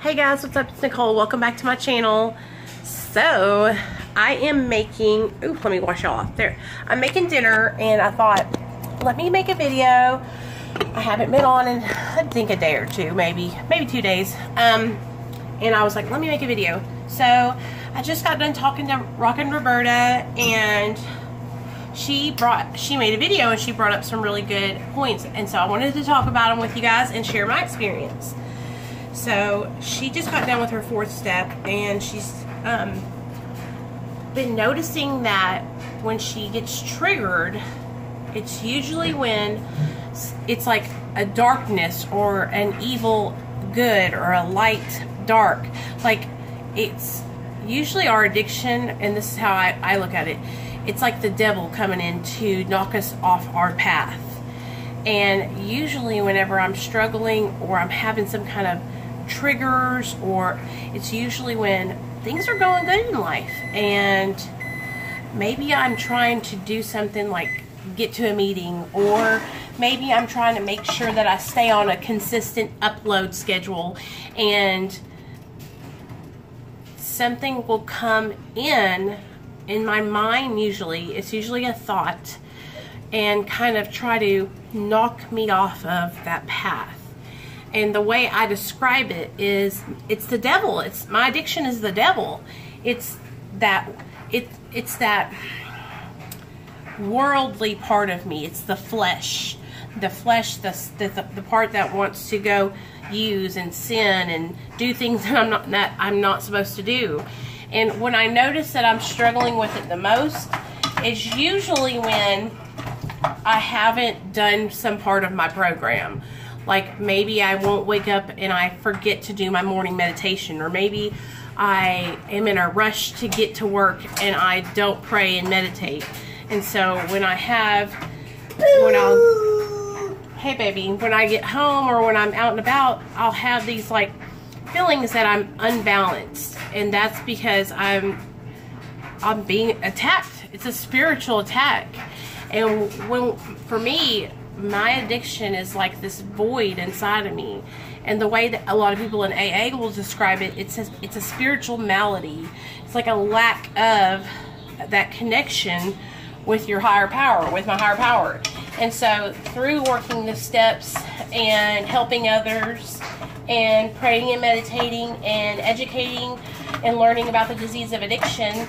Hey guys, what's up? It's Nicole. Welcome back to my channel. So, I am making, ooh, let me wash it off. There. I'm making dinner and I thought, let me make a video. I haven't been on in, I think, a day or two, maybe 2 days. And I was like, let me make a video. So, I just got done talking to Rockin' Roberta and she made a video and she brought up some really good points. And so I wanted to talk about them with you guys and share my experience. So she just got done with her 4th step and she's been noticing that when she gets triggered, it's usually when it's like a darkness or an evil good or a light dark. Like, it's usually our addiction, and this is how I look at it. It's like the devil coming in to knock us off our path. And usually whenever I'm struggling or I'm having some kind of triggers, or it's usually when things are going good in life and maybe I'm trying to do something like get to a meeting, or maybe I'm trying to make sure that I stay on a consistent upload schedule, and something will come in my mind. Usually it's usually a thought, and kind of try to knock me off of that path. And the way I describe it is, it's the devil. My addiction is the devil. It's that worldly part of me. It's the flesh, the part that wants to go use and sin and do things that I'm not supposed to do. And when I notice that I'm struggling with it the most, it's usually when I haven't done some part of my program. Like, maybe I won't wake up and I forget to do my morning meditation, or maybe I am in a rush to get to work and I don't pray and meditate. And so when I get home or when I'm out and about, I'll have these like feelings that I'm unbalanced, and that's because I'm being attacked. It's a spiritual attack. And for me, my addiction is like this void inside of me. And the way that a lot of people in AA will describe it, it's a spiritual malady. It's like a lack of that connection with your higher power, with my higher power. And so through working the steps and helping others and praying and meditating and educating and learning about the disease of addiction,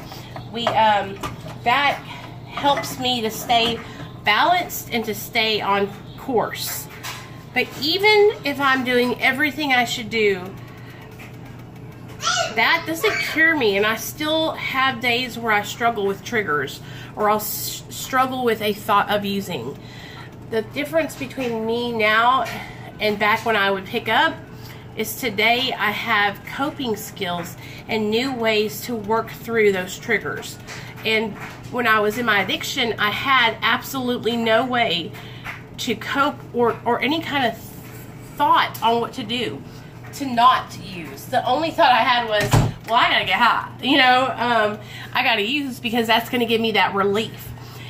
that helps me to stay balanced and to stay on course. But even if I'm doing everything I should do, that doesn't cure me, and I still have days where I struggle with triggers, or I'll struggle with a thought of using. The difference between me now and back when I would pick up is today I have coping skills and new ways to work through those triggers. And when I was in my addiction, I had absolutely no way to cope or any kind of thought on what to do to not use. The only thought I had was, well, I gotta get high. I gotta use because that's gonna give me that relief.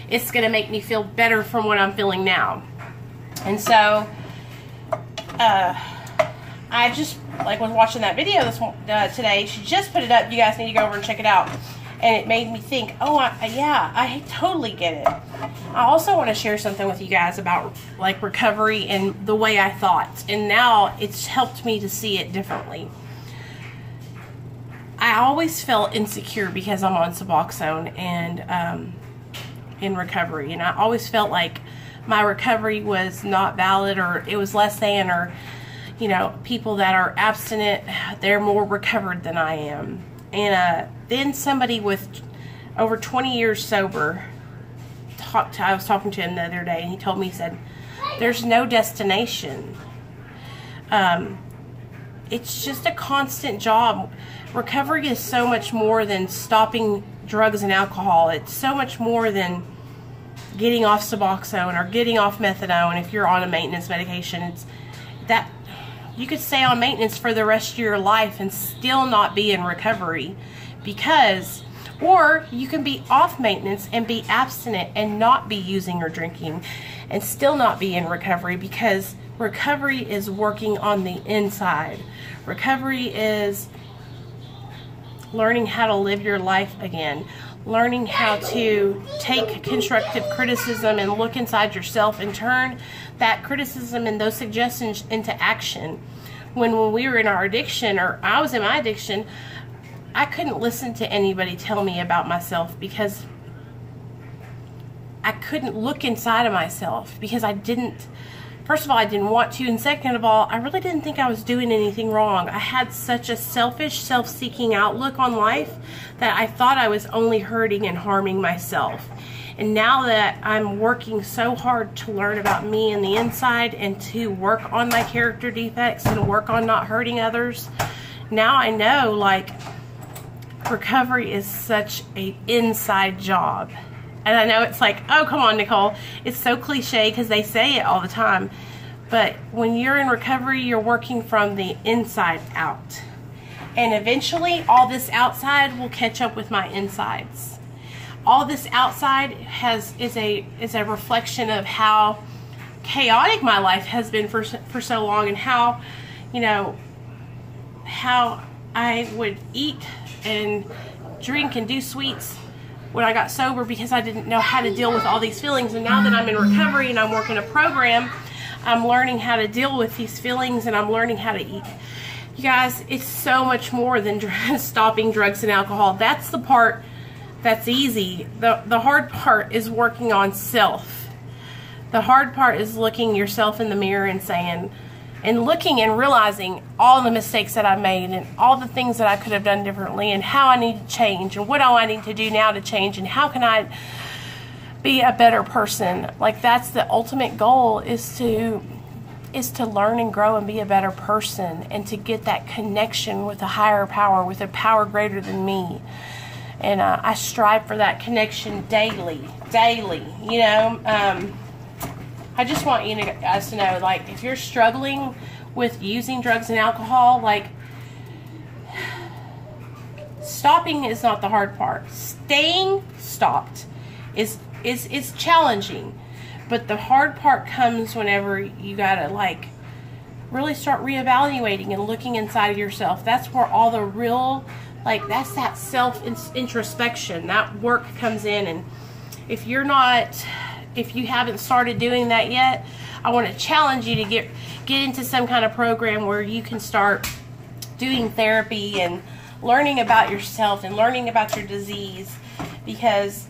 It's gonna make me feel better from what I'm feeling now. And so, I just was watching that video today. She just put it up. You guys need to go over and check it out. And it made me think, oh, yeah, I totally get it. I also want to share something with you guys about like recovery and the way I thought. And now it's helped me to see it differently. I always felt insecure because I'm on Suboxone and in recovery. And I always felt like my recovery was not valid, or it was less than, or, people that are abstinent, they're more recovered than I am. And then somebody with over 20 years sober, I was talking to him the other day, and he told me, he said, there's no destination. It's just a constant job. Recovery is so much more than stopping drugs and alcohol. It's so much more than getting off Suboxone or getting off methadone if you're on a maintenance medication. It's that you could stay on maintenance for the rest of your life and still not be in recovery, or you can be off maintenance and be abstinent and not be using or drinking and still not be in recovery, because Recovery is working on the inside. Recovery is learning how to live your life again. Learning how to take constructive criticism and look inside yourself and turn that criticism and those suggestions into action. When we were in our addiction, or I was in my addiction, I couldn't listen to anybody tell me about myself because I couldn't look inside of myself because I didn't, first of all, I didn't want to, and second of all, I really didn't think I was doing anything wrong. I had such a selfish, self-seeking outlook on life that I thought I was only hurting and harming myself. And now that I'm working so hard to learn about me and the inside and to work on my character defects and work on not hurting others, now I know, like, recovery is such an inside job. And I know it's like, oh, come on, Nicole. It's so cliche because they say it all the time. But when you're in recovery, you're working from the inside out. And eventually, all this outside will catch up with my insides. All this outside is a reflection of how chaotic my life has been for so long, and how, you know, how I would eat and drink and do sweets when I got sober because I didn't know how to deal with all these feelings. And now that I'm in recovery and I'm working a program, I'm learning how to deal with these feelings, and I'm learning how to eat. You guys, it's so much more than stopping drugs and alcohol. That's the part that's easy. The hard part is working on self. The hard part is looking yourself in the mirror and saying, and looking and realizing all the mistakes that I made and all the things that I could have done differently, and how I need to change, and what do I need to do now to change, and how can I be a better person. Like, that's the ultimate goal, is to learn and grow and be a better person, and to get that connection with a higher power, with a power greater than me. And I strive for that connection daily, you know. I just want you guys to know, like, if you're struggling with using drugs and alcohol, like, stopping is not the hard part. Staying stopped is challenging, but the hard part comes whenever you gotta, like, really start reevaluating and looking inside of yourself. That's where all the real, like, that's that self-introspection, that work comes in. And if you haven't started doing that yet, I want to challenge you to get into some kind of program where you can start doing therapy and learning about yourself and learning about your disease, because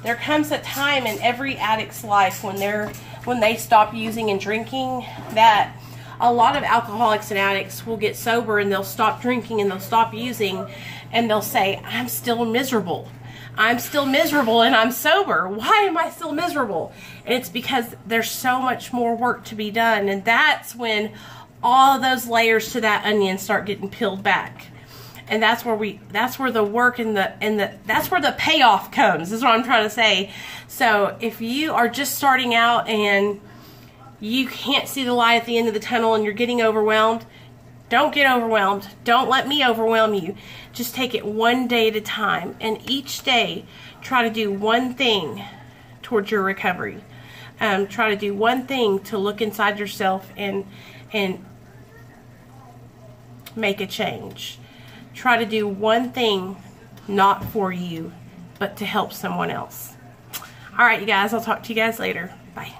there comes a time in every addict's life when they stop using and drinking, that a lot of alcoholics and addicts will get sober and they'll stop drinking and they'll stop using, and they'll say, I'm still miserable. I'm still miserable and I'm sober. Why am I still miserable? And it's because there's so much more work to be done. And that's when all those layers to that onion start getting peeled back. And that's where the work and that's where the payoff comes, is what I'm trying to say. So if you are just starting out and you can't see the light at the end of the tunnel and you're getting overwhelmed, don't get overwhelmed. Don't let me overwhelm you. Just take it one day at a time. And each day, try to do one thing towards your recovery. Try to do one thing to look inside yourself and make a change. Try to do one thing, not for you, but to help someone else. All right, you guys. I'll talk to you guys later. Bye.